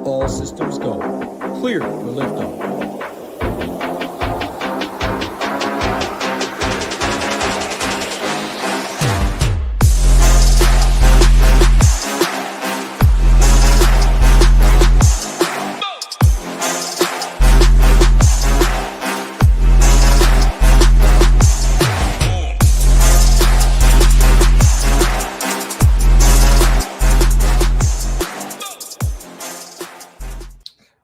All systems go. Clear for liftoff.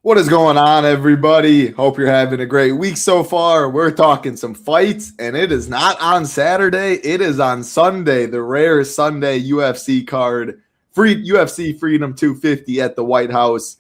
What is going on, everybody? Hope you're having a great week so far. We're talking some fights, and it is not on Saturday. It is on Sunday, the rare Sunday UFC card, UFC Freedom 250 at the White House.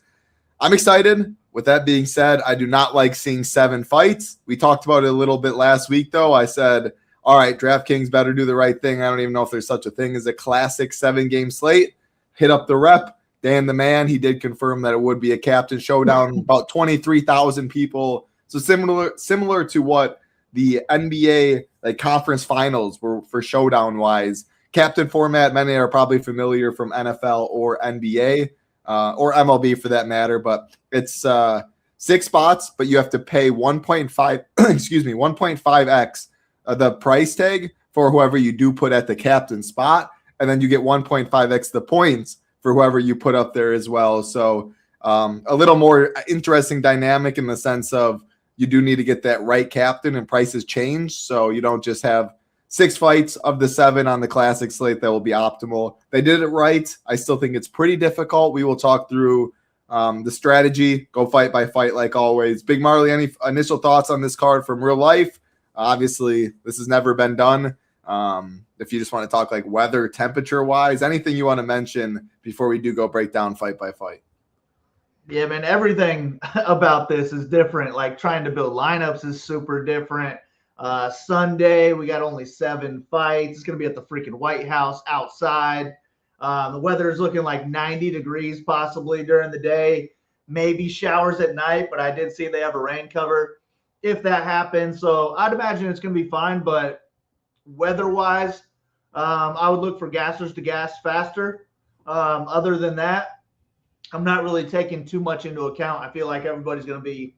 I'm excited. With that being said, I do not like seeing 7 fights. We talked about it a little bit last week, though. I said, all right, DraftKings better do the right thing. I don't even know if there's such a thing as a classic 7-game slate. Hit up the rep. Dan the man, he did confirm that it would be a captain showdown, about 23,000 people. So similar to what the NBA conference finals were for showdown wise. Captain format, many are probably familiar from NFL or NBA or MLB for that matter, but it's 6 spots, but you have to pay 1.5x the price tag for whoever you do put at the captain spot, and then you get 1.5x the points for whoever you put up there as well. So a little more interesting dynamic in the sense of you do need to get that right captain, and prices change. So you don't just have 6 fights of the 7 on the classic slate that will be optimal. They did it right. I still think it's pretty difficult. We will talk through the strategy, go fight by fight like always. Big Marley, any initial thoughts on this card from real life? Obviously, this has never been done. If you just want to talk like weather, temperature wise, anything you want to mention before we do go break down fight by fight. Yeah, man, everything about this is different. Like trying to build lineups is super different. Sunday, we got only 7 fights. It's going to be at the freaking White House outside. The weather is looking like 90 degrees possibly during the day, maybe showers at night, but I did see they have a rain cover if that happens. So I'd imagine it's going to be fine, but weather-wise, I would look for gassers to gas faster. Other than that, I'm not really taking too much into account. I feel like everybody's going to be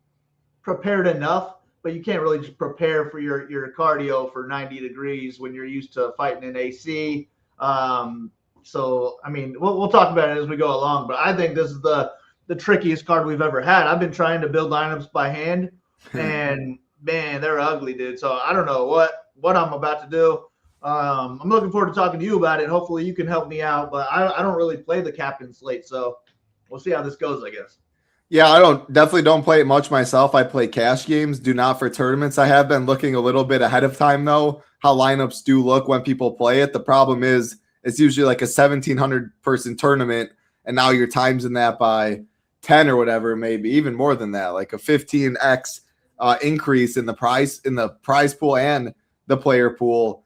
prepared enough, but you can't really just prepare for your cardio for 90 degrees when you're used to fighting in AC. So, I mean, we'll talk about it as we go along, but I think this is the trickiest card we've ever had. I've been trying to build lineups by hand, and, man, they're ugly, dude. So I don't know what I'm about to do. I'm looking forward to talking to you about it. Hopefully you can help me out, but I don't really play the captain slate, so we'll see how this goes, I guess. Yeah, I definitely don't play it much myself. I play cash games, do not for tournaments. I have been looking a little bit ahead of time, though, how lineups do look when people play it. The problem is it's usually like a 1,700-person tournament, and now you're timesing that by 10 or whatever, maybe even more than that, like a 15x increase in the prize pool and the player pool.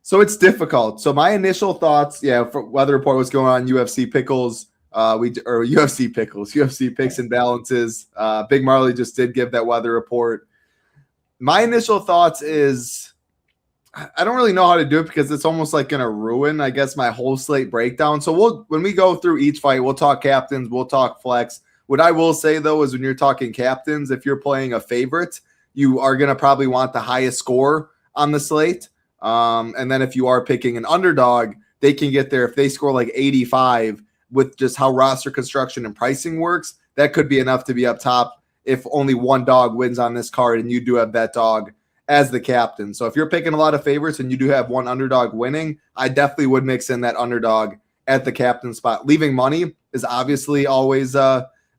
So it's difficult. So my initial thoughts, for weather report, what's going on, UFC pickles, UFC picks and balances. Big Marley just did give that weather report. My initial thoughts is I don't really know how to do it because it's almost like going to ruin, I guess, my whole slate breakdown. So when we go through each fight, we'll talk captains, we'll talk flex. What I will say, though, is when you're talking captains, if you're playing a favorite, you are going to probably want the highest score on the slate. And then if you are picking an underdog, they can get there. If they score like 85 with just how roster construction and pricing works, that could be enough to be up top if only one dog wins on this card and you do have that dog as the captain. So if you're picking a lot of favorites and you do have one underdog winning, I definitely would mix in that underdog at the captain spot. Leaving money is obviously always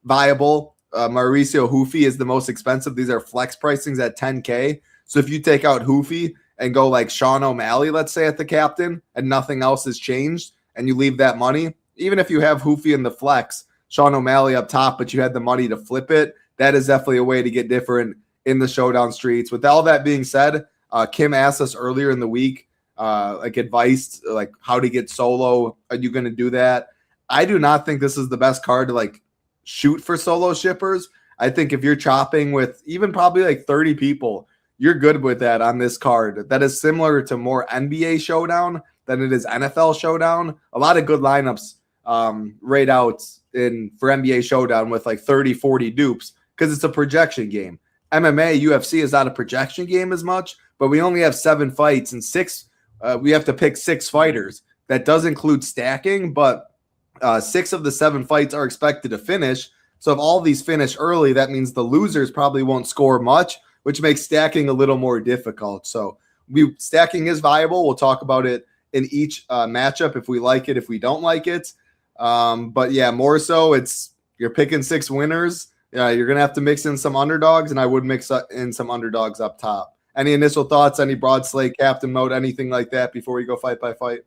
viable. Mauricio Hoofy is the most expensive. These are flex pricings at 10K. So if you take out Hoofy and go like Sean O'Malley, let's say, at the captain, and nothing else has changed, and you leave that money, even if you have Hoofy in the flex, Sean O'Malley up top, but you had the money to flip it, that is definitely a way to get different in the showdown streets. With all that being said, Kim asked us earlier in the week, advice, like how to get solo. Are you going to do that? I do not think this is the best card to shoot for solo shippers. I think if you're chopping with even probably 30 people, you're good with that on this card. That is similar to more NBA showdown than it is NFL showdown. A lot of good lineups right out for NBA Showdown with like 30, 40 dupes because it's a projection game. MMA, UFC is not a projection game as much, but we only have 7 fights and 6. We have to pick 6 fighters. That does include stacking, but 6 of the 7 fights are expected to finish. So if all these finish early, that means the losers probably won't score much, which makes stacking a little more difficult. So stacking is viable. We'll talk about it in each matchup if we like it, if we don't like it. But yeah, more so you're picking 6 winners. You're going to have to mix in some underdogs, and I would mix in some underdogs up top. Any initial thoughts, any broad slate, captain mode, anything like that before we go fight by fight?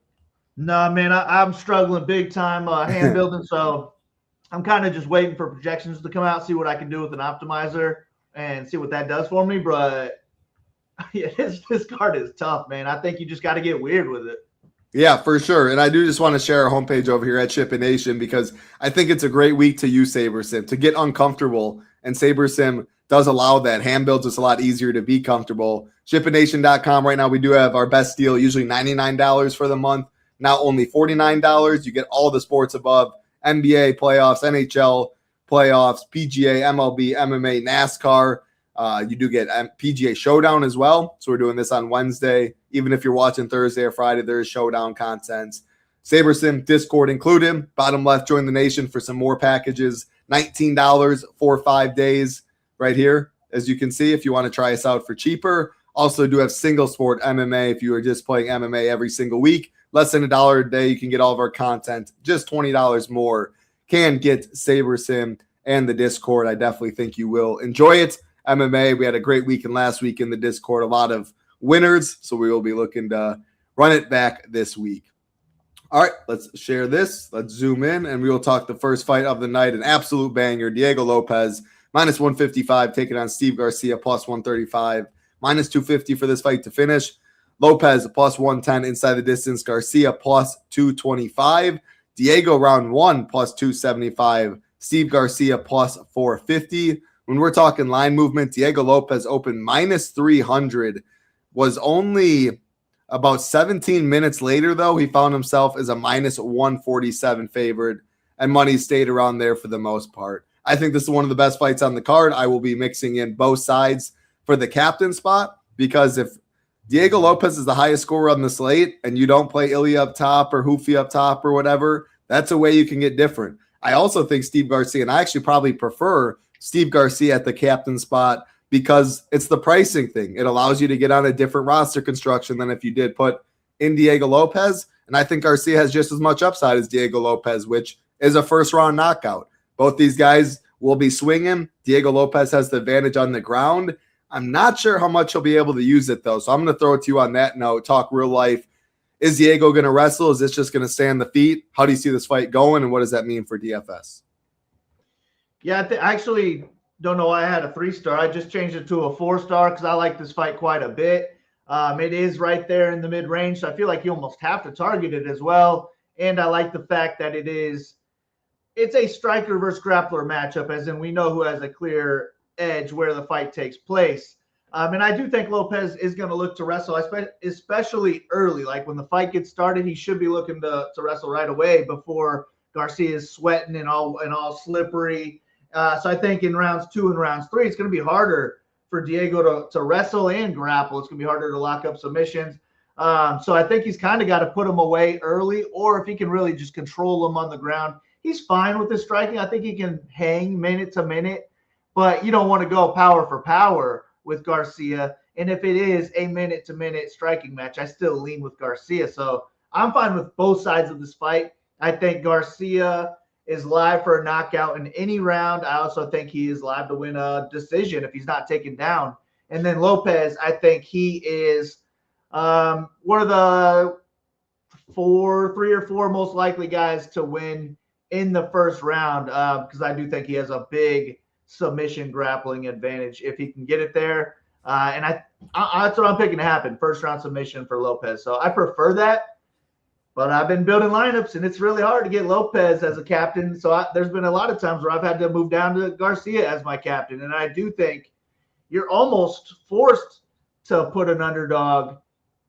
No, man, I'm struggling big time hand building, so I'm kind of just waiting for projections to come out, see what I can do with an optimizer and see what that does for me. But yeah, this card is tough, man. I think you just got to get weird with it. Yeah, for sure. And I do just want to share our homepage over here at Shipping Nation because I think it's a great week to use SaberSim, to get uncomfortable. And SaberSim does allow that. Hand builds us a lot easier to be comfortable. ShippingNation.com right now, we do have our best deal, usually $99 for the month. Now only $49. You get all the sports above: NBA playoffs, NHL playoffs, PGA, MLB, MMA, NASCAR. You do get PGA Showdown as well. So we're doing this on Wednesday. Even if you're watching Thursday or Friday, there is Showdown content. SaberSim, Discord included. Bottom left, join the nation for some more packages. $19 for 5 days right here. As you can see, if you want to try us out for cheaper. Also do have single sport MMA if you are just playing MMA every single week. Less than $1 a day, you can get all of our content. Just $20 more. Can get SaberSim and the Discord. I definitely think you will enjoy it. MMA, we had a great weekend last week in the Discord. A lot of winners, so we will be looking to run it back this week. All right, let's share this. Let's zoom in, and we will talk the first fight of the night. An absolute banger. Diego Lopes, minus 155, taking on Steve Garcia, plus 135. Minus 250 for this fight to finish. Lopes plus 110 inside the distance. Garcia plus 225. Diego round 1 plus 275. Steve Garcia plus 450. When we're talking line movement, Diego Lopes opened minus 300. Was only about 17 minutes later, though, he found himself as a minus 147 favorite, and money stayed around there for the most part. I think this is one of the best fights on the card. I will be mixing in both sides for the captain spot, because if Diego Lopes is the highest scorer on the slate and you don't play Ilia up top or Hoofy up top or whatever, that's a way you can get different. I also think Steve Garcia, and I actually probably prefer Steve Garcia at the captain spot because it's the pricing thing. It allows you to get on a different roster construction than if you did put in Diego Lopes. And I think Garcia has just as much upside as Diego Lopes, which is a first-round knockout. Both these guys will be swinging. Diego Lopes has the advantage on the ground. I'm not sure how much he'll be able to use it, though. So I'm going to throw it to you on that note. Talk real life. Is Diego going to wrestle? Is this just going to stay on the feet? How do you see this fight going, and what does that mean for DFS? Yeah, I actually don't know why I had a 3-star. I just changed it to a 4-star because I like this fight quite a bit. It is right there in the mid-range, so I feel like you almost have to target it as well. And I like the fact that it's a striker versus grappler matchup, as in we know who has a clear edge where the fight takes place. And I do think Lopes is going to look to wrestle, especially early. Like when the fight gets started, he should be looking to wrestle right away before Garcia is sweating and all slippery. So I think in rounds 2 and rounds 3, it's going to be harder for Diego to wrestle and grapple. It's going to be harder to lock up submissions. So I think he's kind of got to put him away early, or if he can really just control him on the ground, he's fine with his striking. I think he can hang minute to minute, but you don't want to go power for power with Garcia. And if it is a minute-to-minute striking match, I still lean with Garcia. So I'm fine with both sides of this fight. I think Garcia is live for a knockout in any round. I also think he is live to win a decision if he's not taken down. And then Lopes, I think he is one of the 3 or 4 most likely guys to win in the first round, because I do think he has a big submission grappling advantage if he can get it there. And that's what I'm picking to happen. First round submission for Lopes. So I prefer that, but I've been building lineups and it's really hard to get Lopes as a captain. So there's been a lot of times where I've had to move down to Garcia as my captain. And I do think you're almost forced to put an underdog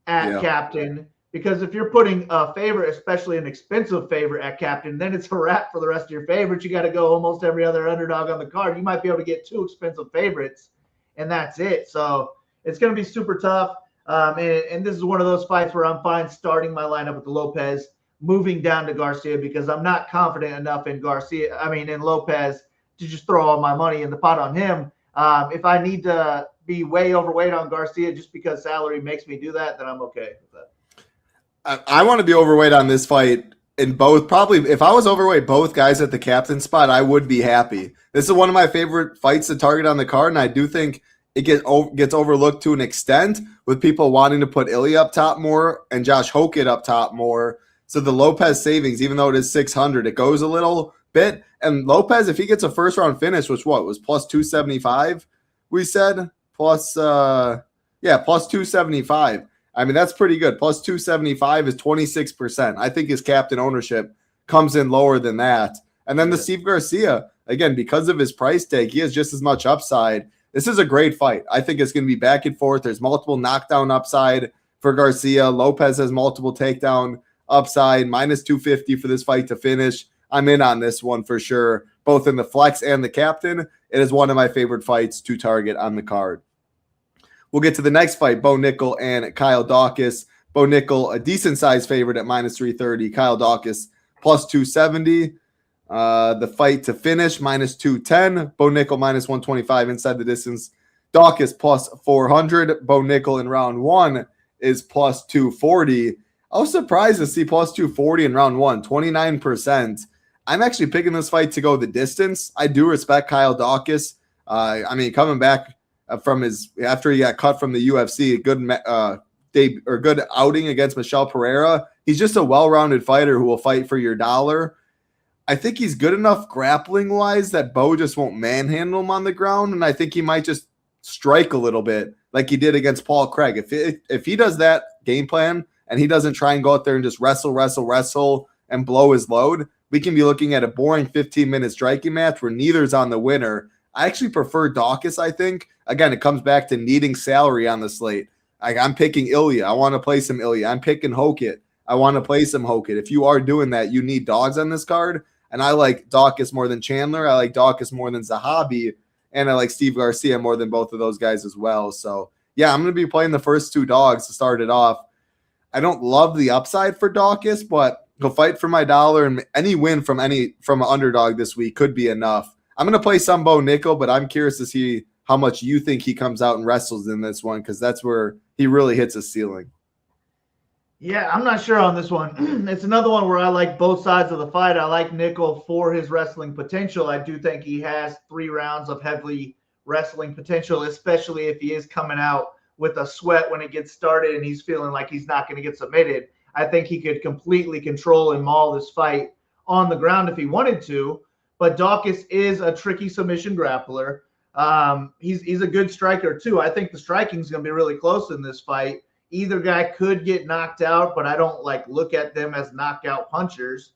at captain Because if you're putting a favorite, especially an expensive favorite at captain, then it's a wrap for the rest of your favorites. You got to go almost every other underdog on the card. You might be able to get 2 expensive favorites, and that's it. So it's going to be super tough. And this is one of those fights where I'm fine starting my lineup with the Lopes, moving down to Garcia because I'm not confident enough in in Lopes to just throw all my money in the pot on him. If I need to be way overweight on Garcia just because salary makes me do that, then I'm okay with that. I want to be overweight on this fight in both. Probably if I was overweight both guys at the captain spot, I would be happy. This is one of my favorite fights to target on the card, and I do think it gets overlooked to an extent with people wanting to put Ilia up top more and Josh Hokit up top more. So the Lopes savings, even though it is 600, it goes a little bit. And Lopes, if he gets a first round finish, which was plus 275, we said plus 275. I mean, that's pretty good. Plus 275 is 26%. I think his captain ownership comes in lower than that. And then the Steve Garcia, again, because of his price tag, he has just as much upside. This is a great fight. I think it's going to be back and forth. There's multiple knockdown upside for Garcia. Lopes has multiple takedown upside. Minus 250 for this fight to finish. I'm in on this one for sure, both in the flex and the captain. It is one of my favorite fights to target on the card. We'll get to the next fight, Bo Nickal and Kyle Daukaus. Bo Nickal, a decent-sized favorite at minus 330. Kyle Daukaus, plus 270. The fight to finish, minus 210. Bo Nickal, minus 125 inside the distance. Daukaus, plus 400. Bo Nickal in round 1 is plus 240. I was surprised to see plus 240 in round 1, 29%. I'm actually picking this fight to go the distance. I do respect Kyle Daukaus. Coming back from after he got cut from the UFC, good outing against Michelle Pereira. He's just a well-rounded fighter who will fight for your dollar. I think he's good enough grappling-wise that Bo just won't manhandle him on the ground, and I think he might just strike a little bit like he did against Paul Craig. If he does that game plan and he doesn't try and go out there and just wrestle and blow his load, we can be looking at a boring 15-minute striking match where neither's on the winner. I actually prefer Daukaus, I think. Again, it comes back to needing salary on the slate. I'm picking Ilia. I want to play some Ilia. I'm picking Hokit. I want to play some Hokit. If you are doing that, you need dogs on this card. And I like Daukaus more than Chandler. I like Daukaus more than Zahabi. And I like Steve Garcia more than both of those guys as well. So, yeah, I'm going to be playing the first 2 dogs to start it off. I don't love the upside for Daukaus, but he'll fight for my dollar. And any win from an underdog this week could be enough. I'm going to play some Bo Nickal, but I'm curious to see how much you think he comes out and wrestles in this one, because that's where he really hits a ceiling. Yeah, I'm not sure on this one. It's another one where I like both sides of the fight. I like Nickal for his wrestling potential. I do think he has 3 rounds of heavily wrestling potential, especially if he is coming out with a sweat when it gets started and he's feeling like he's not going to get submitted. I think he could completely control and maul this fight on the ground if he wanted to. But Daukaus is a tricky submission grappler. He's a good striker too. I think the striking is going to be really close in this fight. Either guy could get knocked out, but I don't look at them as knockout punchers.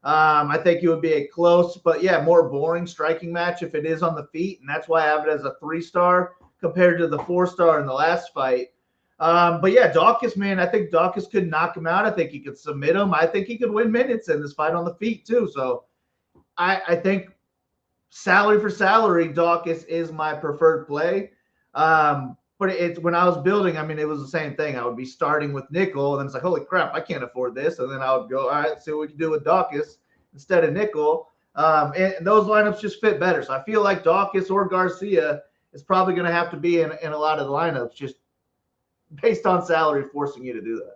I think it would be a close, but more boring striking match if it is on the feet, and that's why I have it as a 3-star compared to the 4-star in the last fight. Daukaus, man, I think Daukaus could knock him out. I think he could submit him. I think he could win minutes in this fight on the feet too. So I think salary for salary, Daukaus is my preferred play. But it's when I was building, it was the same thing. I would be starting with Nickal, and then it's like, holy crap, I can't afford this. And then I would go, all right, see what we can do with Daukaus instead of Nickal. And those lineups just fit better. So I feel like Daukaus or Garcia is probably going to have to be in a lot of the lineups just based on salary forcing you to do that.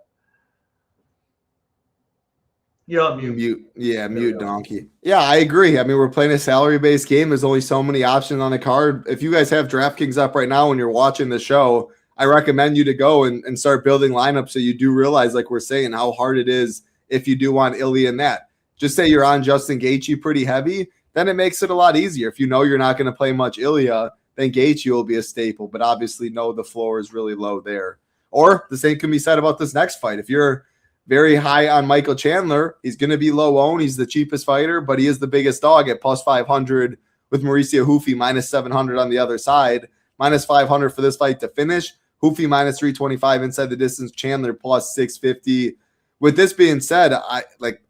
You're on mute. Mute donkey. Yeah, I agree. We're playing a salary-based game. There's only so many options on the card. If you guys have DraftKings up right now when you're watching the show, I recommend you to go and start building lineups so you do realize, like we're saying, how hard it is if you do want Ilia in that. Just say you're on Justin Gaethje pretty heavy, then it makes it a lot easier. If you know you're not going to play much Ilia, then Gaethje will be a staple. But obviously, no, the floor is really low there. Or the same can be said about this next fight. If you're very high on Michael Chandler, he's going to be low owned. He's the cheapest fighter, but he is the biggest dog at plus 500 with Mauricio Ruffy minus 700 on the other side. Minus 500 for this fight to finish. Ruffy minus 325 inside the distance. Chandler plus 650 with this being said, I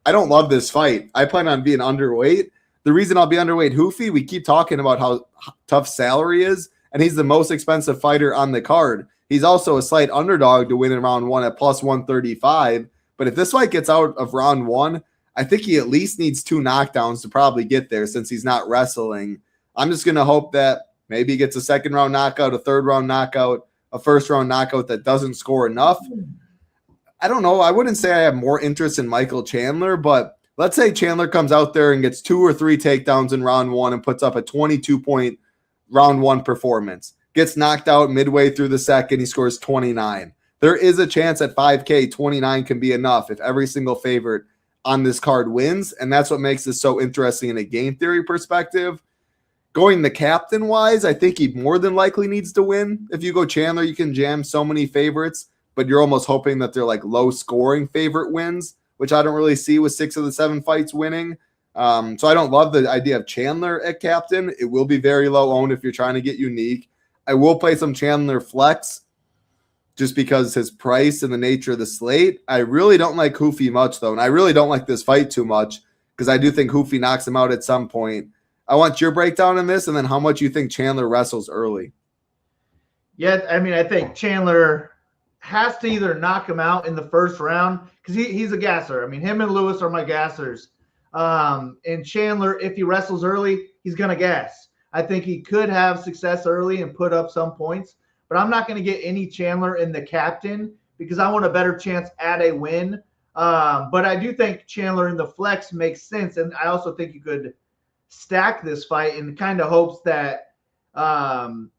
don't love this fight. I plan on being underweight. The reason I'll be underweight Hoofy, we keep talking about how tough salary is, and he's the most expensive fighter on the card. He's also a slight underdog to win in round 1 at plus 135. But if this fight gets out of round 1, I think he at least needs 2 knockdowns to probably get there since he's not wrestling. I'm just going to hope that maybe he gets a second round knockout, a third round knockout, a first round knockout that doesn't score enough. I don't know. I wouldn't say I have more interest in Michael Chandler, but let's say Chandler comes out there and gets 2 or 3 takedowns in round 1 and puts up a 22-point round 1 performance. Gets knocked out midway through the second. He scores 29. There is a chance at 5K, 29 can be enough if every single favorite on this card wins, and that's what makes this so interesting in a game theory perspective. Going the captain-wise, I think he more than likely needs to win. If you go Chandler, you can jam so many favorites, but you're almost hoping that they're like low-scoring favorite wins, which I don't really see with 6 of the 7 fights winning. So I don't love the idea of Chandler at captain. It will be very low-owned if you're trying to get unique. I will play some Chandler flex just because his price and the nature of the slate. I really don't like Hoofy much, though, and I really don't like this fight too much because I do think Hoofy knocks him out at some point. I want your breakdown on this and then how much you think Chandler wrestles early. Yeah, I mean, I think Chandler has to either knock him out in the first round because he's a gasser. I mean, him and Lewis are my gassers. And Chandler, if he wrestles early, he's going to gas. I think he could have success early and put up some points, but I'm not going to get any Chandler in the captain because I want a better chance at a win. But I do think Chandler in the flex makes sense. And I also think you could stack this fight in kind of hopes that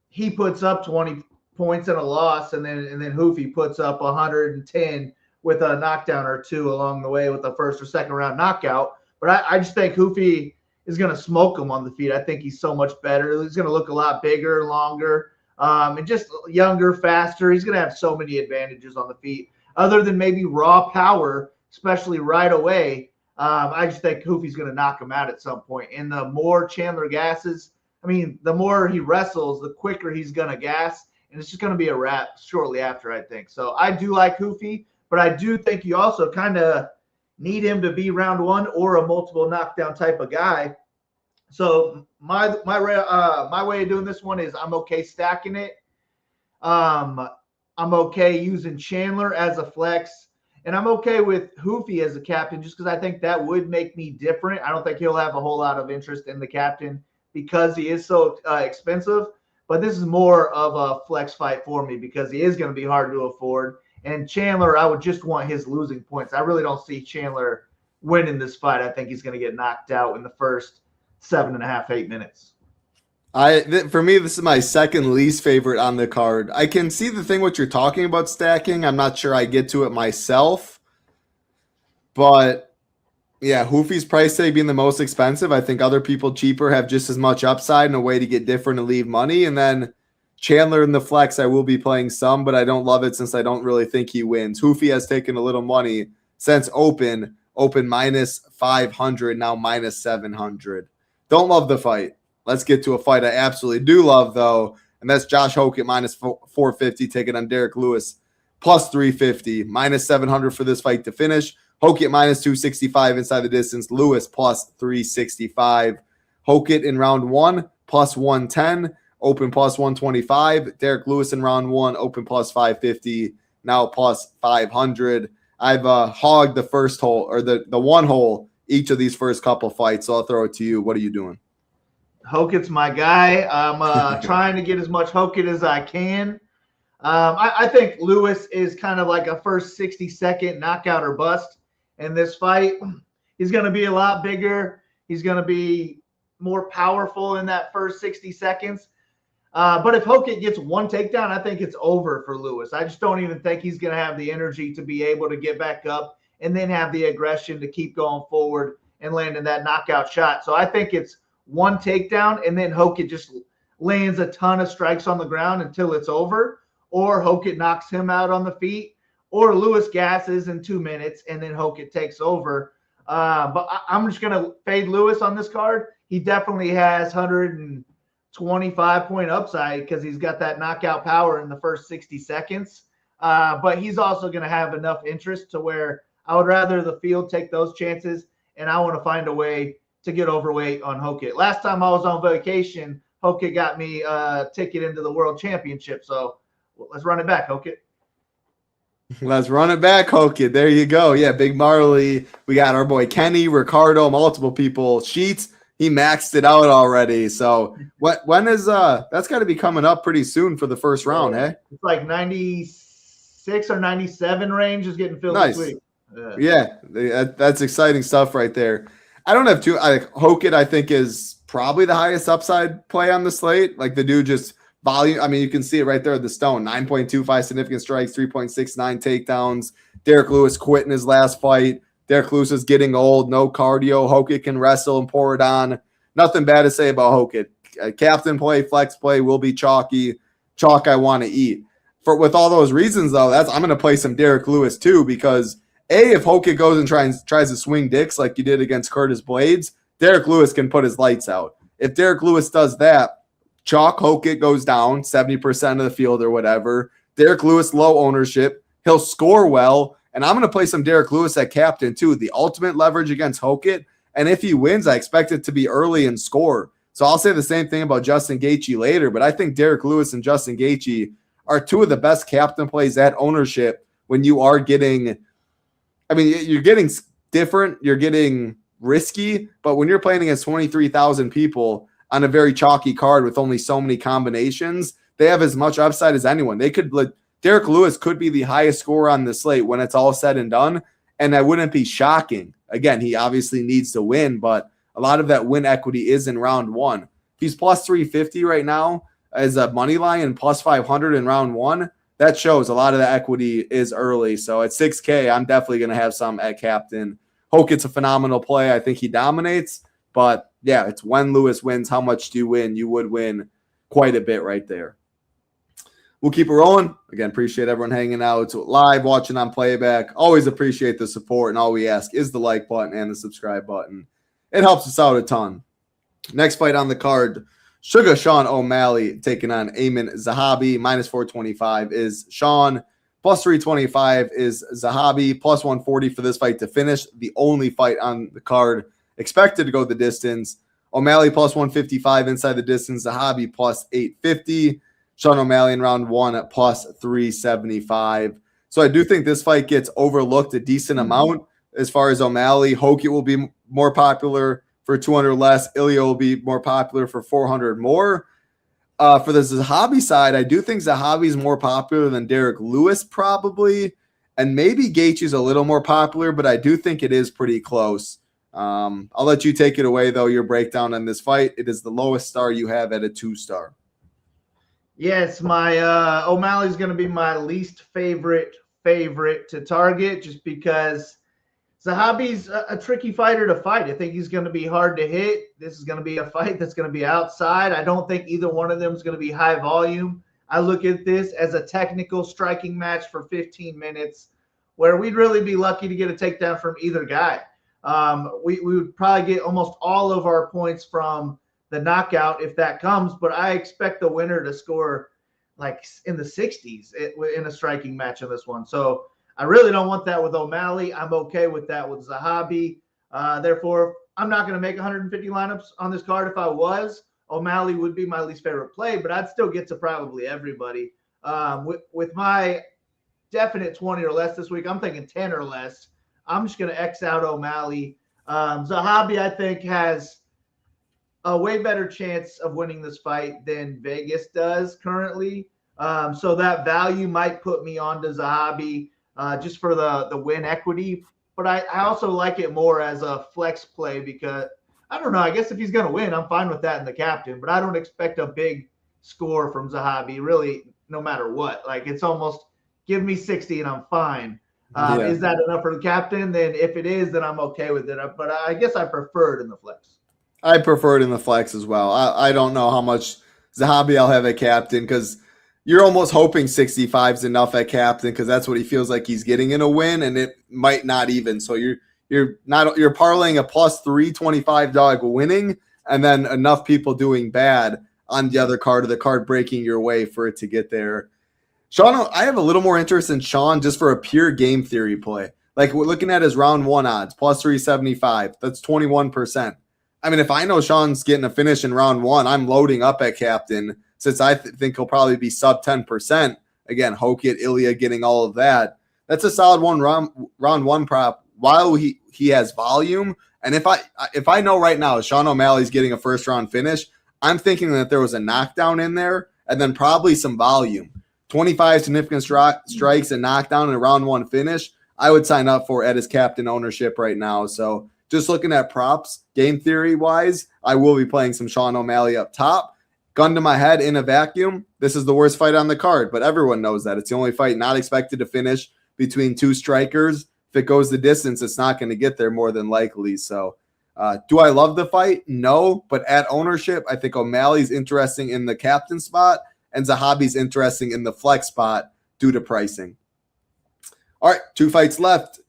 he puts up 20 points in a loss and then Hoofy puts up 110 with a knockdown or 2 along the way with a first or second round knockout. But I just think Hoofy is going to smoke him on the feet. I think he's so much better. He's going to look a lot bigger, longer, and just younger, faster. He's going to have so many advantages on the feet other than maybe raw power, especially right away. I just think Hoofy's going to knock him out at some point. And the more Chandler gasses, I mean, the more he wrestles, the quicker he's going to gas. And it's just going to be a wrap shortly after, I think. So I do like Hoofy, but I do think you also kind of need him to be round 1 or a multiple knockdown type of guy. So my way of doing this one is I'm okay stacking it. I'm okay using Chandler as a flex. And I'm okay with Hoofy as a captain just because I think that would make me different. I don't think he'll have a whole lot of interest in the captain because he is so expensive. But this is more of a flex fight for me because he is going to be hard to afford. And Chandler, I would just want his losing points. I really don't see Chandler winning this fight. I think he's going to get knocked out in the first 7.5, 8 minutes. For me, this is my second least favorite on the card. I can see the thing what you're talking about stacking. I'm not sure I get to it myself. But, yeah, Hoofy's price tag being the most expensive. I think other people cheaper have just as much upside and a way to get different and leave money. And then Chandler in the flex, I will be playing some, but I don't love it since I don't really think he wins. Hoofy has taken a little money since open minus 500, now minus 700. Don't love the fight. Let's get to a fight I absolutely do love, though, and that's Josh Hokit minus 450 taking on Derrick Lewis plus 350, minus 700 for this fight to finish. Hokit minus 265 inside the distance, Lewis plus 365. Hokit in round 1 plus 110, open plus 125. Derrick Lewis in round 1, open plus 550, now plus 500. I've hogged the first hole or the one hole each of these first couple fights, so I'll throw it to you. What are you doing? Hokit's my guy. I'm trying to get as much Hokit as I can. I think Lewis is kind of like a first 60-second knockout or bust in this fight. He's going to be a lot bigger. He's going to be more powerful in that first 60 seconds. But if Hokit gets one takedown, I think it's over for Lewis. I just don't even think he's going to have the energy to be able to get back up and then have the aggression to keep going forward and landing that knockout shot. So I think it's one takedown and then Hokit just lands a ton of strikes on the ground until it's over, or Hokit knocks him out on the feet, or Lewis gasses in 2 minutes and then Hokit takes over. But I'm just going to fade Lewis on this card. He definitely has 125-point upside because he's got that knockout power in the first 60 seconds. But he's also going to have enough interest to where I would rather the field take those chances, and I want to find a way to get overweight on Hokit. Last time I was on vacation, Hokit got me a ticket into the World Championship. So let's run it back, Hokit. Let's run it back, Hokit. There you go. Yeah, Big Marley. We got our boy Kenny, Ricardo, multiple people. Sheets, he maxed it out already. So when is that's got to be coming up pretty soon for the first round, eh? It's like 96 or 97 range is getting filled nice. this week. Yeah, that's exciting stuff right there. I don't have Hokit, I think, is probably the highest upside play on the slate. Like the dude just volume. I mean, you can see it right there at the stone. 9.25 significant strikes, 3.69 takedowns. Derrick Lewis quit in his last fight. Derrick Lewis is getting old, no cardio. Hokit can wrestle and pour it on. Nothing bad to say about Hokit. Captain play, flex play will be chalky. Chalk I want to eat. With all those reasons, though, I'm going to play some Derrick Lewis too, because if Hokit goes and tries to swing dicks like you did against Curtis Blades, Derrick Lewis can put his lights out. If Derrick Lewis does that, chalk Hokit goes down 70% of the field or whatever. Derrick Lewis, low ownership. He'll score well. And I'm going to play some Derrick Lewis at captain too. The ultimate leverage against Hokit. And if he wins, I expect it to be early and score. So I'll say the same thing about Justin Gaethje later. But I think Derrick Lewis and Justin Gaethje are two of the best captain plays at ownership when you are getting – I mean, you're getting different, you're getting risky, but when you're playing against 23,000 people on a very chalky card with only so many combinations, they have as much upside as anyone. Derrick Lewis could be the highest scorer on the slate when it's all said and done, and that wouldn't be shocking. Again, he obviously needs to win, but a lot of that win equity is in round one. He's plus 350 right now as a money line and plus 500 in round one. That shows a lot of the equity is early. So at 6K, I'm definitely going to have some at captain. Hokit's a phenomenal play. I think he dominates. But, yeah, it's when Lewis wins, how much do you win? You would win quite a bit right there. We'll keep it rolling. Again, appreciate everyone hanging out live, watching on playback. Always appreciate the support. And all we ask is the like button and the subscribe button. It helps us out a ton. Next fight on the card, Sugar Sean O'Malley taking on Aiemann Zahabi. Minus 425 is Sean. Plus 325 is Zahabi. Plus 140 for this fight to finish. The only fight on the card expected to go the distance. O'Malley plus 155 inside the distance. Zahabi plus 850. Sean O'Malley in round one at plus 375. So I do think this fight gets overlooked a decent amount as far as O'Malley. Hokit will be more popular for 200 less. Ilia will be more popular for 400 more. For the Zahabi side, I do think Zahabi is more popular than Derrick Lewis probably, and maybe Gaethje's a little more popular, but I do think it is pretty close. I'll let you take it away, though, your breakdown on this fight. It is the lowest star you have at a 2-star. Yes, my O'Malley's going to be my least favorite to target just because Zahabi's a tricky fighter to fight. I think he's going to be hard to hit. This is going to be a fight that's going to be outside. I don't think either one of them is going to be high volume. I look at this as a technical striking match for 15 minutes where we'd really be lucky to get a takedown from either guy. We would probably get almost all of our points from the knockout if that comes, but I expect the winner to score like in the 60s in a striking match in this one. So I really don't want that with O'Malley. I'm okay with that with Zahabi. Therefore, I'm not going to make 150 lineups on this card. If I was, O'Malley would be my least favorite play, but I'd still get to probably everybody. With my definite 20 or less this week, I'm thinking 10 or less. I'm just going to X out O'Malley. Zahabi, I think, has a way better chance of winning this fight than Vegas does currently. So that value might put me on to Zahabi just for the win equity. But I also like it more as a flex play because, I don't know, I guess if he's going to win, I'm fine with that in the captain. But I don't expect a big score from Zahabi, really, no matter what. Like, it's almost give me 60 and I'm fine. Is that enough for the captain? Then if it is, then I'm okay with it. But I guess I prefer it in the flex. I prefer it in the flex as well. I don't know how much Zahabi I'll have at captain because you're almost hoping 65 is enough at captain because that's what he feels like he's getting in a win, and it might not even. So you're parlaying a plus 325 dog winning, and then enough people doing bad on the other card, or the card breaking your way for it to get there. Sean, I have a little more interest in Sean just for a pure game theory play. Like we're looking at his round 1 odds, plus 375. That's 21%. I mean, if I know Sean's getting a finish in round 1, I'm loading up at captain since I think he'll probably be sub 10%. Again, Hokit, Ilia getting all of that. That's a solid round 1 prop while he has volume. And if I know right now Sean O'Malley's getting a first round finish, I'm thinking that there was a knockdown in there and then probably some volume. 25 significant strikes and knockdown in a round 1 finish, I would sign up for at his captain ownership right now. So just looking at props, game theory wise, I will be playing some Sean O'Malley up top. Gun to my head in a vacuum, this is the worst fight on the card, but everyone knows that. It's the only fight not expected to finish between 2 strikers. If it goes the distance, it's not going to get there more than likely. So do I love the fight? No, but at ownership, I think O'Malley's interesting in the captain spot and Zahabi's interesting in the flex spot due to pricing. All right, 2 fights left.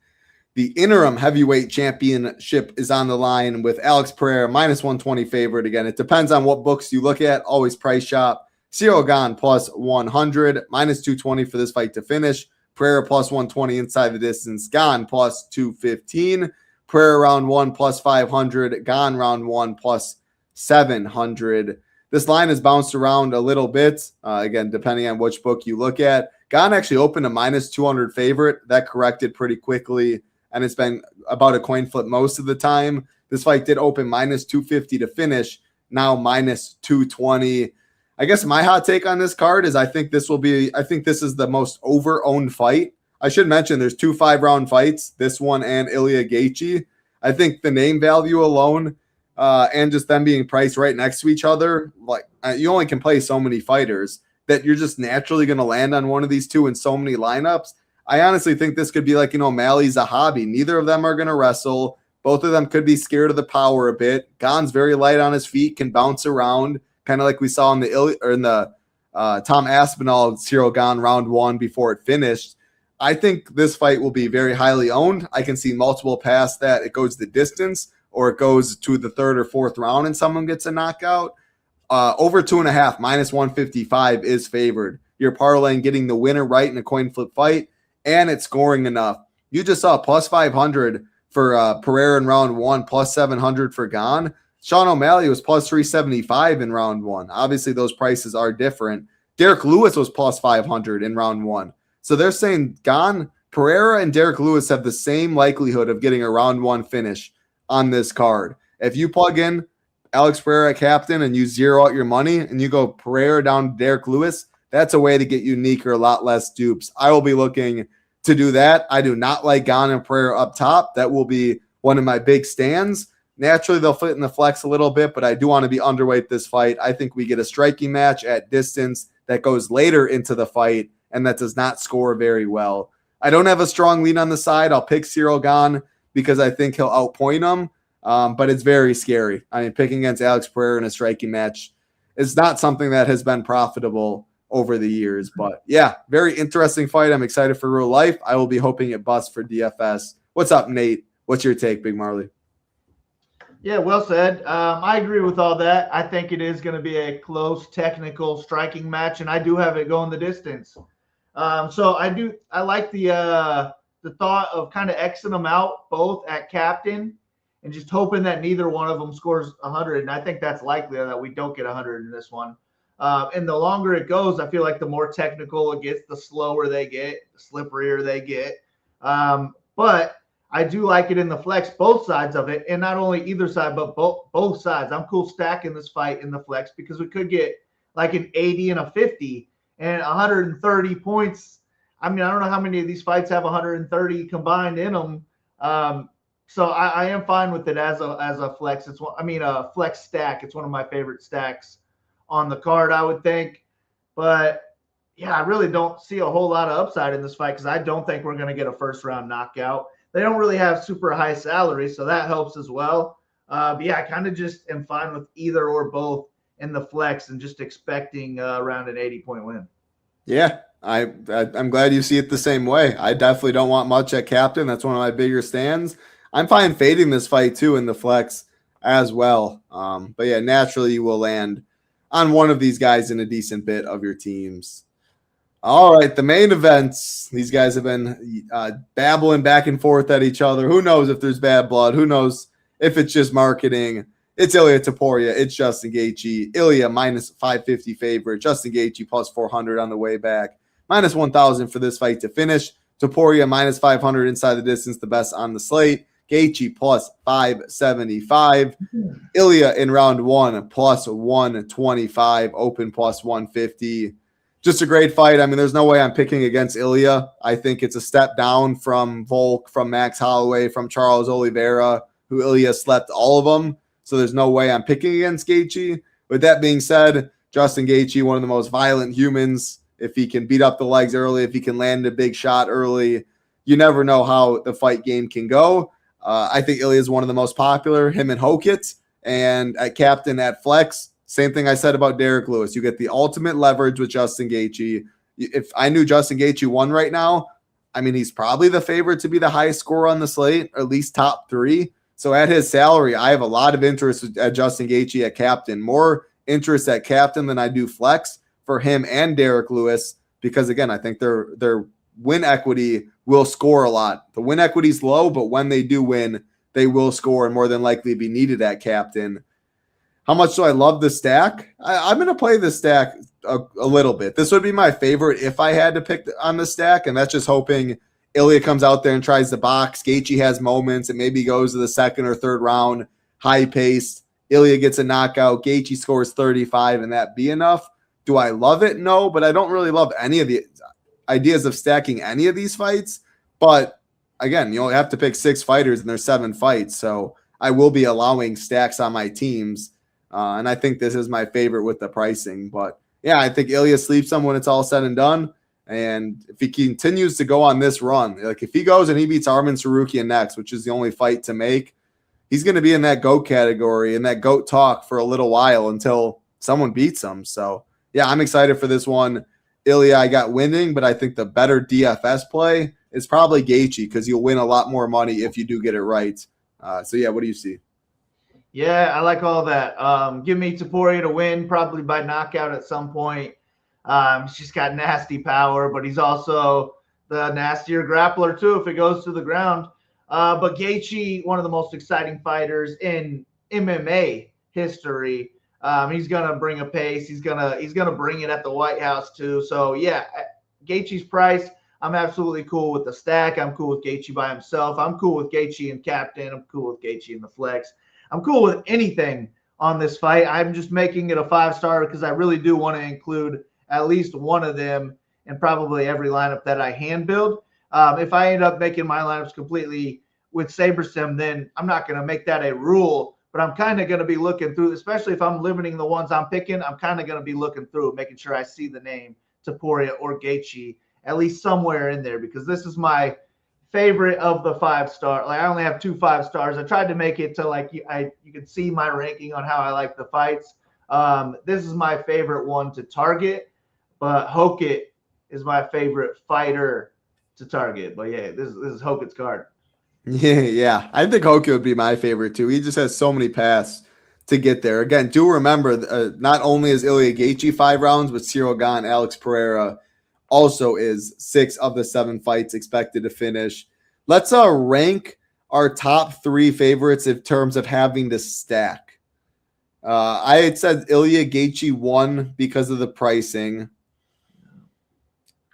The interim heavyweight championship is on the line with Alex Pereira, minus 120 favorite. Again, it depends on what books you look at. Always price shop. Ciryl Gane plus 100, minus 220 for this fight to finish. Pereira plus 120 inside the distance. Gane plus 215. Pereira round 1 plus 500. Gane round 1 plus 700. This line has bounced around a little bit, again, depending on which book you look at. Gane actually opened a minus 200 favorite. That corrected pretty quickly, and it's been about a coin flip most of the time. This fight did open minus 250 to finish, now minus 220. I guess my hot take on this card is I think this is the most over-owned fight. I should mention there's 2 5-round fights, this one and Ilia Gaethje. I think the name value alone and just them being priced right next to each other, like you only can play so many fighters that you're just naturally going to land on one of these two in so many lineups. I honestly think this could be like, O'Malley, Zahabi. Neither of them are going to wrestle. Both of them could be scared of the power a bit. Gane's very light on his feet, can bounce around, kind of like we saw in the Tom Aspinall Ciryl Gane round 1 before it finished. I think this fight will be very highly owned. I can see multiple past that. It goes the distance, or it goes to the 3rd or 4th round and someone gets a knockout. Over 2.5, minus 155 is favored. You're parlaying getting the winner right in a coin flip fight, and it's scoring enough. You just saw plus 500 for Pereira in round 1, plus 700 for Gane. Sean O'Malley was plus 375 in round 1. Obviously, those prices are different. Derrick Lewis was plus 500 in round 1. So they're saying Gane, Pereira, and Derrick Lewis have the same likelihood of getting a round 1 finish on this card. If you plug in Alex Pereira captain and you zero out your money and you go Pereira down to Derrick Lewis, that's a way to get unique or a lot less dupes. I will be looking to do that. I do not like Gane and Pereira up top. That will be one of my big stands. Naturally, they'll fit in the flex a little bit, but I do want to be underweight this fight. I think we get a striking match at distance that goes later into the fight and that does not score very well. I don't have a strong lean on the side. I'll pick Ciryl Gane because I think he'll outpoint him, but it's very scary. I mean, picking against Alex Pereira in a striking match is not something that has been profitable over the years. But yeah, very interesting fight. I'm excited for real life. I will be hoping it busts for DFS. What's up, Nate? What's your take, Big Marley? Yeah, well said. I agree with all that. I think it is going to be a close, technical, striking match, and I do have it going the distance. So I like the thought of kind of Xing them out both at captain and just hoping that neither one of them scores 100. And I think that's likely that we don't get 100 in this one. And the longer it goes, I feel like the more technical it gets, the slower they get, the slipperier they get. But I do like it in the flex, both sides of it, and not only either side, but both sides. I'm cool stacking this fight in the flex because we could get like an 80 and a 50 and 130 points. I mean, I don't know how many of these fights have 130 combined in them. So I am fine with it as a flex. A flex stack. It's one of my favorite stacks on the card, I would think. But yeah, I really don't see a whole lot of upside in this fight because I don't think we're going to get a first round knockout. They don't really have super high salary, so that helps as well. But yeah, I kind of just am fine with either or both in the flex and just expecting around an 80-point win. Yeah, I'm glad you see it the same way. I definitely don't want much at captain. That's one of my bigger stands. I'm fine fading this fight too in the flex as well. But yeah, naturally you will land on one of these guys in a decent bit of your teams. All right, the main events. These guys have been babbling back and forth at each other. Who knows if there's bad blood? Who knows if it's just marketing? It's Ilia Topuria. It's Justin Gaethje. Ilia minus 550 favorite. Justin Gaethje plus 400 on the way back. Minus 1,000 for this fight to finish. Topuria minus 500 inside the distance, the best on the slate. Gaethje plus 575. Ilia in round 1 plus 125. Open plus 150. Just a great fight. I mean, there's no way I'm picking against Ilia. I think it's a step down from Volk, from Max Holloway, from Charles Oliveira, who Ilia slept all of them. So there's no way I'm picking against Gaethje. With that being said, Justin Gaethje, one of the most violent humans. If he can beat up the legs early, if he can land a big shot early, you never know how the fight game can go. I think Ilia is one of the most popular, him and Hokit. And at captain at flex, same thing I said about Derrick Lewis. You get the ultimate leverage with Justin Gaethje. If I knew Justin Gaethje won right now, I mean, he's probably the favorite to be the highest scorer on the slate, or at least top 3. So at his salary, I have a lot of interest at Justin Gaethje at captain. More interest at captain than I do flex for him and Derrick Lewis, because again, I think their win equity will score a lot. The win equity is low, but when they do win, they will score and more than likely be needed at captain. How much do I love the stack? I'm going to play the stack a little bit. This would be my favorite if I had to pick on the stack, and that's just hoping Ilia comes out there and tries to box. Gaethje has moments. It maybe goes to the second or third round, high-paced. Ilia gets a knockout. Gaethje scores 35, and that be enough. Do I love it? No, but I don't really love any of the ideas of stacking any of these fights. But, again, you only have to pick 6 fighters, and there's 7 fights. So I will be allowing stacks on my teams. And I think this is my favorite with the pricing. But, yeah, I think Ilia sleeps him when it's all said and done. And if he continues to go on this run, like if he goes and he beats Arman Tsarukyan next, which is the only fight to make, he's going to be in that GOAT category, in that GOAT talk for a little while until someone beats him. So, yeah, I'm excited for this one. Ilia, I got winning, but I think the better DFS play is probably Gaethje because you'll win a lot more money if you do get it right. So, yeah, what do you see? Yeah, I like all that. Give me Topuria to win, probably by knockout at some point. He's just got nasty power, but he's also the nastier grappler too if it goes to the ground. But Gaethje, one of the most exciting fighters in MMA history. He's gonna bring a pace. He's gonna bring it at the White House too. So yeah, Gaethje's price, I'm absolutely cool with the stack. I'm cool with Gaethje by himself. I'm cool with Gaethje and captain. I'm cool with Gaethje in the flex. I'm cool with anything on this fight. I'm just making it a 5-star because I really do want to include at least one of them in probably every lineup that I hand build. If I end up making my lineups completely with SaberSim, then I'm not going to make that a rule, but I'm kind of going to be looking through, especially if I'm limiting the ones I'm picking, I'm kind of going to be looking through, making sure I see the name Topuria or Gaethje at least somewhere in there, because this is my favorite of the 5-star. Like I only have 2 5-stars. I tried to make it to like you can see my ranking on how I like the fights. This is my favorite one to target, but Hokit is my favorite fighter to target. But yeah, this is Hokit's card. Yeah. I think Hokit would be my favorite too. He just has so many paths to get there. Again, do remember, not only is Ilia Gaethje 5 rounds, but Ciryl Gane, Alex Pereira also is 6 of the 7 fights expected to finish. Let's rank our top 3 favorites in terms of having to stack. I had said Ilia Gaethje 1 because of the pricing.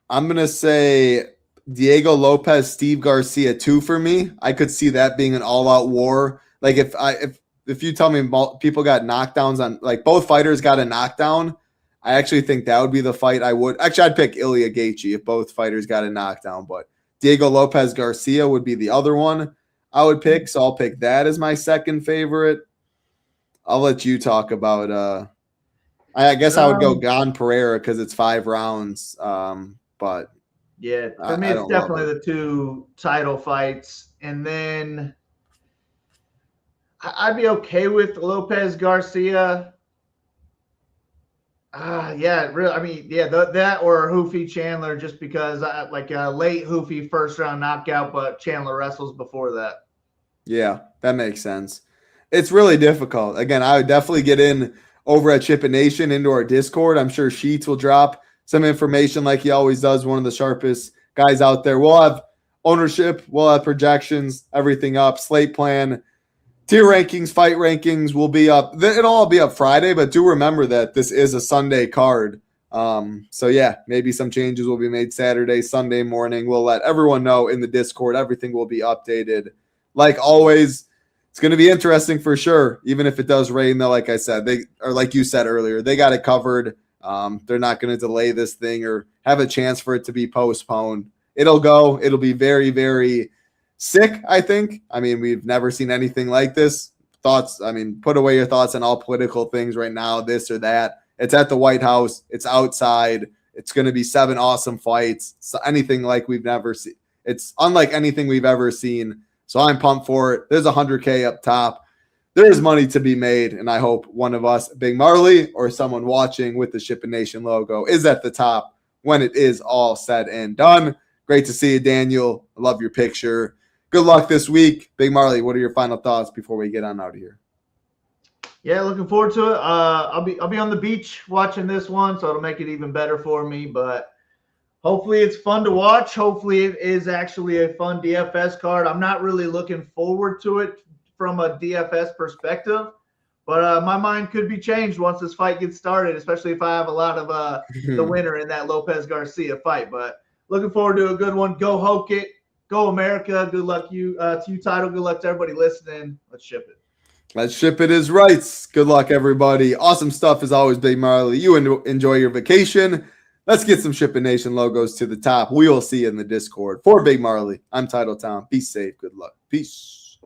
I'm going to say Diego Lopes, Steve Garcia 2 for me. I could see that being an all-out war. Like if you tell me people got knockdowns on, like both fighters got a knockdown, I actually think that would be the fight I would. Actually, I'd pick Ilia Gaethje if both fighters got a knockdown, but Diego Lopes Garcia would be the other one I would pick. So I'll pick that as my second favorite. I'll let you talk about I guess I would go Gane Pereira because it's 5 rounds. But yeah, for me it's definitely the 2 title fights. And then I'd be okay with Lopes Garcia. Yeah, really. I mean, yeah, that or Hoofy Chandler, just because like a late Hoofy 1st round knockout, but Chandler wrestles before that. Yeah, that makes sense. It's really difficult. Again, I would definitely get in over at Chippin Nation into our Discord. I'm sure Sheets will drop some information like he always does. One of the sharpest guys out there. We'll have ownership, we'll have projections, everything up, slate plan, tier rankings, fight rankings will be up. It'll all be up Friday, but do remember that this is a Sunday card. So yeah, maybe some changes will be made Saturday, Sunday morning. We'll let everyone know in the Discord. Everything will be updated. Like always, it's going to be interesting for sure. Even if it does rain, though, like I said, like you said earlier, they got it covered. They're not going to delay this thing or have a chance for it to be postponed. It'll go. It'll be very, very sick, I think. I mean, we've never seen anything like this. Thoughts, I mean, put away your thoughts on all political things right now, this or that. It's at the White House. It's outside. It's going to be 7 awesome fights. So anything like we've never seen. It's unlike anything we've ever seen. So I'm pumped for it. There's $100K up top. There is money to be made, and I hope one of us, Big Marley, or someone watching with the Shipping Nation logo is at the top when it is all said and done. Great to see you, Daniel. I love your picture. Good luck this week. Big Marley, what are your final thoughts before we get on out of here? Yeah, looking forward to it. I'll be on the beach watching this one, so it'll make it even better for me. But hopefully it's fun to watch. Hopefully it is actually a fun DFS card. I'm not really looking forward to it from a DFS perspective, but my mind could be changed once this fight gets started, especially if I have a lot of the winner in that Lopes Garcia fight. But looking forward to a good one. Go Hokit. Go America. Good luck to you, Title. Good luck to everybody listening. Let's ship it. Let's ship it is right. Good luck, everybody. Awesome stuff as always, Big Marley. You enjoy your vacation. Let's get some Shipping Nation logos to the top. We will see you in the Discord. For Big Marley, I'm Title Town. Be safe. Good luck. Peace.